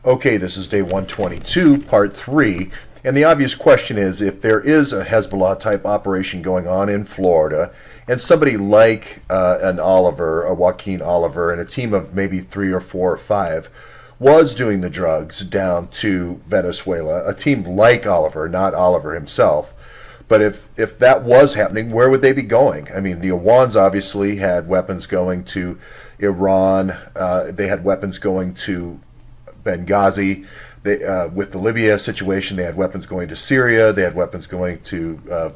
Okay, this is day 122, part 3. And the obvious question is, if there is a Hezbollah type operation going on in Florida, and somebody like an Oliver, a Joaquin Oliver, and a team of maybe 3 or 4 or 5 was doing the drugs down to Venezuela, a team like Oliver, not Oliver himself, but if that was happening, where would they be going? I mean, the Awans obviously had weapons going to Iran. They had weapons going to Benghazi. With the Libya situation, they had weapons going to Syria. They had weapons going to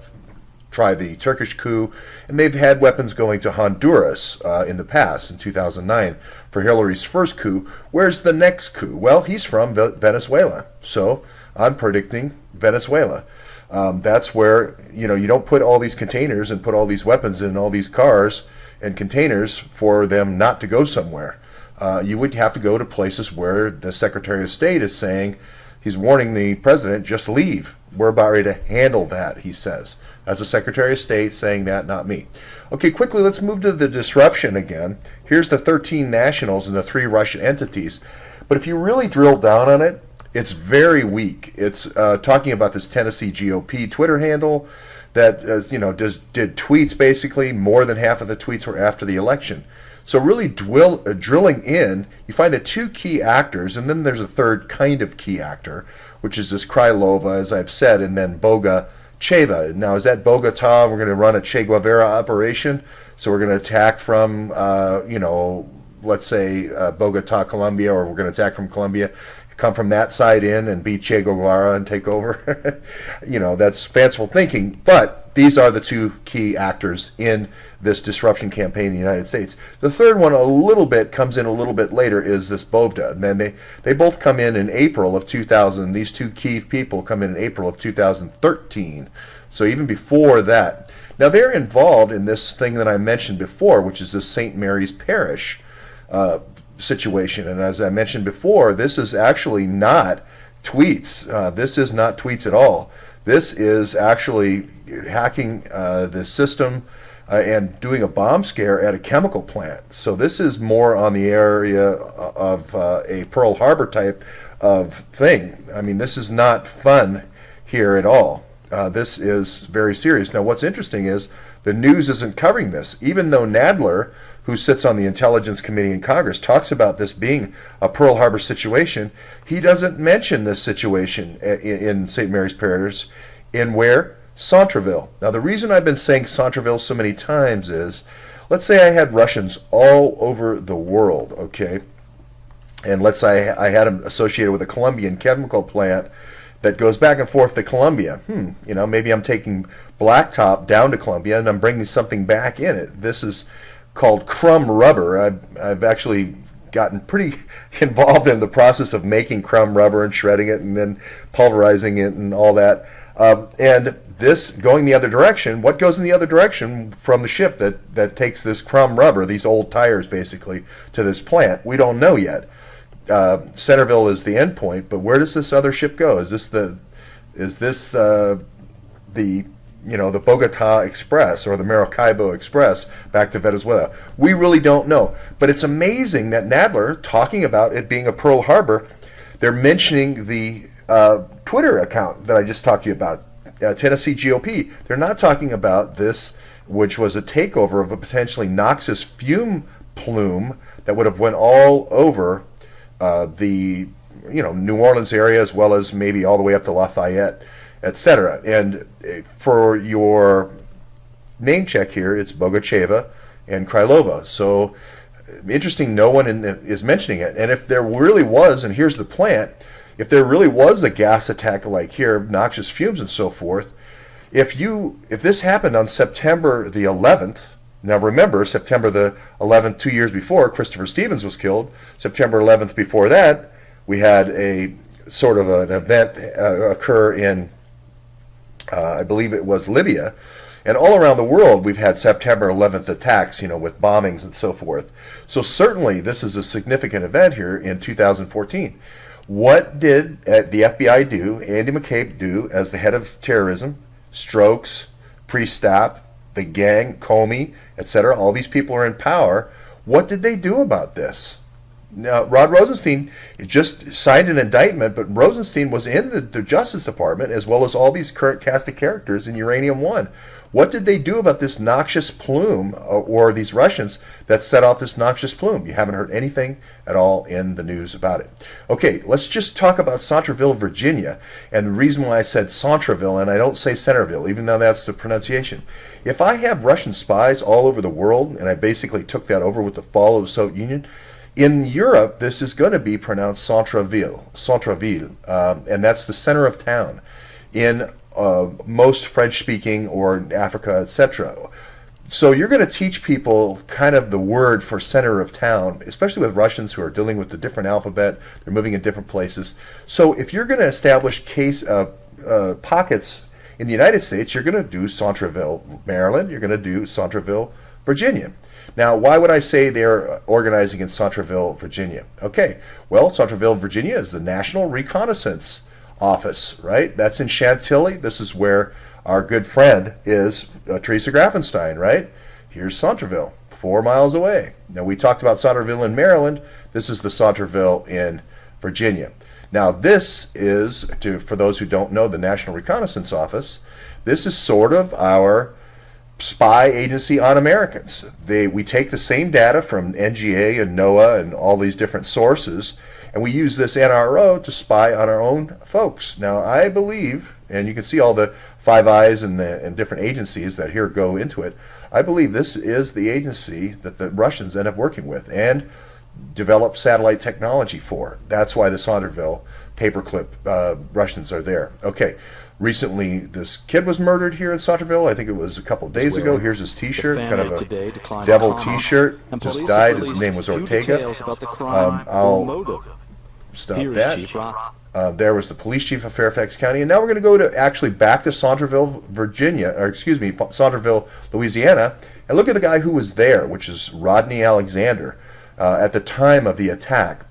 try the Turkish coup. And they've had weapons going to Honduras in the past, in 2009, for Hillary's first coup. Where's the next coup? Well, he's from Venezuela. So I'm predicting Venezuela. That's where, you don't put all these containers and put all these weapons in all these cars and containers for them not to go somewhere. You would have to go to places where the Secretary of State is saying, he's warning the president, just leave. We're about ready to handle that, he says. That's the Secretary of State saying that, not me. Okay, quickly, let's move to the disruption again. Here's the 13 nationals and the 3 Russian entities. But if you really drill down on it, it's very weak. It's talking about this Tennessee GOP Twitter handle that, did tweets basically. More than half of the tweets were after the election. So really drilling in, you find the 2 key actors, and then there's a third kind of key actor, which is this Krylova, as I've said, and then Boga Cheva. Now, is that Bogota? We're going to run a Che Guevara operation, so we're going to attack from, let's say Bogota, Colombia, or we're going to attack from Colombia, come from that side in and beat Che Guevara and take over. That's fanciful thinking, but these are the 2 key actors in this disruption campaign in the United States. The third one comes in a little bit later, is this Bovda. And then they both come in April of 2000. These 2 key people come in April of 2013. So even before that. Now they're involved in this thing that I mentioned before, which is the St. Mary's Parish situation. And as I mentioned before, this is actually not tweets. This is not tweets at all. This is actually hacking the system and doing a bomb scare at a chemical plant. So this is more on the area of a Pearl Harbor type of thing. I mean, this is not fun here at all. This is very serious. Now, what's interesting is the news isn't covering this, even though Nadler, who sits on the Intelligence Committee in Congress, talks about this being a Pearl Harbor situation. He doesn't mention this situation in St. Mary's Parish. In where? Centreville. Now, the reason I've been saying Centreville so many times is, let's say I had Russians all over the world, okay? And let's say I had them associated with a Colombian chemical plant that goes back and forth to Colombia. Maybe I'm taking blacktop down to Colombia and I'm bringing something back in it. This is called crumb rubber. I've actually gotten pretty involved in the process of making crumb rubber and shredding it and then pulverizing it and all that. And this going the other direction, what goes in the other direction from the ship that takes this crumb rubber, these old tires basically, to this plant? We don't know yet. Centerville is the end point, but where does this other ship go? Is this the Bogota Express or the Maracaibo Express back to Venezuela? We really don't know. But it's amazing that Nadler, talking about it being a Pearl Harbor, they're mentioning the Twitter account that I just talked to you about, Tennessee GOP. They're not talking about this, which was a takeover of a potentially noxious fume plume that would have went all over the New Orleans area, as well as maybe all the way up to Lafayette, etc. And for your name check here, it's Bogacheva and Krylova. So interesting, no one is mentioning it. And if there really was, and here's the plant, if there really was a gas attack like here, noxious fumes and so forth, if this happened on September the 11th, now remember, September the 11th, 2 years before, Christopher Stevens was killed. September 11th before that, we had a sort of an event occur in, I believe it was Libya. And all around the world, we've had September 11th attacks, with bombings and so forth. So certainly, this is a significant event here in 2014. What did the FBI do, Andy McCabe do, as the head of terrorism, Strokes, Priestap, the gang, Comey, etc.? All these people are in power. What did they do about this? Now, Rod Rosenstein just signed an indictment, but Rosenstein was in the Justice Department as well as all these current cast of characters in Uranium One. What did they do about this noxious plume, or these Russians that set off this noxious plume? You haven't heard anything at all in the news about it. Okay, let's just talk about Centreville, Virginia, and the reason why I said Centreville and I don't say Centerville, even though that's the pronunciation. If I have Russian spies all over the world, and I basically took that over with the fall of the Soviet Union, in Europe, this is going to be pronounced Centreville, and that's the center of town. In most French-speaking or Africa, etc. So you're going to teach people kind of the word for center of town, especially with Russians who are dealing with the different alphabet. They're moving in different places. So if you're going to establish pockets in the United States, you're going to do Centreville, Maryland. You're going to do Centreville, Virginia. Now, why would I say they're organizing in Centreville, Virginia? Okay, well, Centreville, Virginia is the National Reconnaissance Office, right? That's in Chantilly. This is where our good friend is, Teresa Grafenstein, right? Here's Centreville, 4 miles away. Now, we talked about Centreville in Maryland. This is the Centreville in Virginia. Now, this is, for those who don't know, the National Reconnaissance Office. This is sort of our spy agency on Americans. We take the same data from NGA and NOAA and all these different sources, and we use this NRO to spy on our own folks. Now, I believe, and you can see all the Five Eyes and different agencies that here go into it, I believe this is the agency that the Russians end up working with and develop satellite technology for. That's why the Centreville paperclip Russians are there. Okay, recently this kid was murdered here in Centreville. I think it was a couple of days ago. Here's his t-shirt, kind of a devil t-shirt. Just died. His name was Ortega. I'll stop that. There was the police chief of Fairfax County, and now we're going to go to actually back to Centreville, Centreville, Louisiana, and look at the guy who was there, which is Rodney Alexander. At the time of the attack,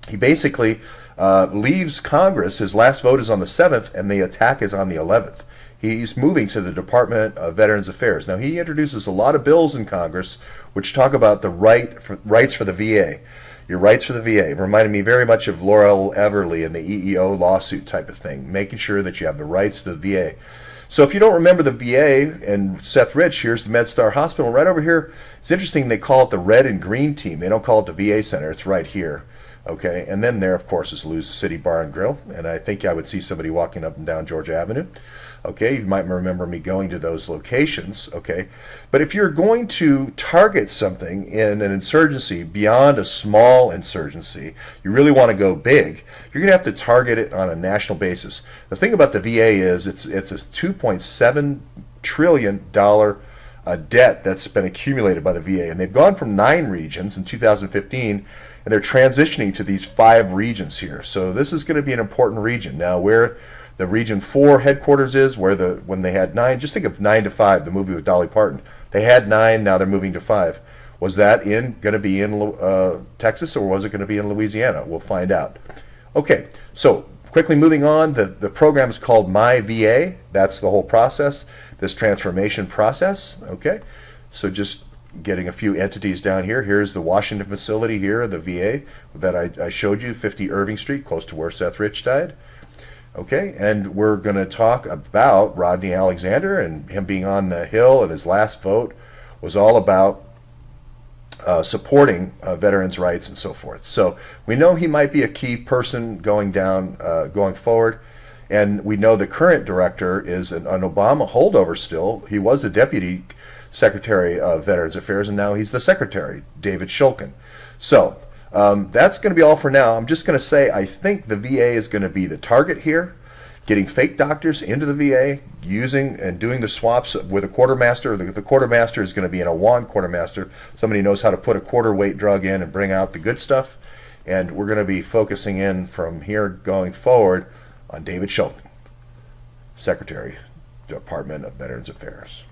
he basically leaves Congress. His last vote is on the 7th, and the attack is on the 11th. He's moving to the Department of Veterans Affairs. Now, he introduces a lot of bills in Congress which talk about the rights for the VA. Your rights for the VA. It reminded me very much of Laurel Everly and the EEO lawsuit type of thing, making sure that you have the rights to the VA. So if you don't remember the VA and Seth Rich, here's the MedStar Hospital. Right over here, it's interesting, they call it the red and green team. They don't call it the VA Center. It's right here. Okay, and then there, of course, is Lou's City Bar and Grill, and I think I would see somebody walking up and down Georgia Avenue. Okay, you might remember me going to those locations. Okay, but if you're going to target something in an insurgency beyond a small insurgency, you really want to go big, you're going to have to target it on a national basis. The thing about the VA is it's a $2.7 trillion debt that's been accumulated by the VA, and they've gone from 9 regions in 2015, and they're transitioning to these 5 regions here. So this is going to be an important region. Now, where the Region 4 headquarters is, when they had 9, just think of 9 to 5, the movie with Dolly Parton. They had 9, now they're moving to 5. Was that going to be in Texas, or was it going to be in Louisiana? We'll find out. Okay, so quickly moving on, the program is called My VA. That's the whole process, this transformation process. Okay, so just getting a few entities down here. Here's the Washington facility here, the VA that I showed you, 50 Irving Street, close to where Seth Rich died. Okay, and we're going to talk about Rodney Alexander and him being on the Hill, and his last vote was all about supporting veterans' rights and so forth. So we know he might be a key person going forward, and we know the current director is an Obama holdover still. He was the deputy Secretary of Veterans Affairs, and now he's the Secretary, David Shulkin. So that's going to be all for now. I'm just going to say I think the VA is going to be the target here, getting fake doctors into the VA, using and doing the swaps with a quartermaster. The quartermaster is going to be an Awan quartermaster, somebody who knows how to put a quarter weight drug in and bring out the good stuff. And we're going to be focusing in from here going forward on David Shulkin, Secretary, Department of Veterans Affairs.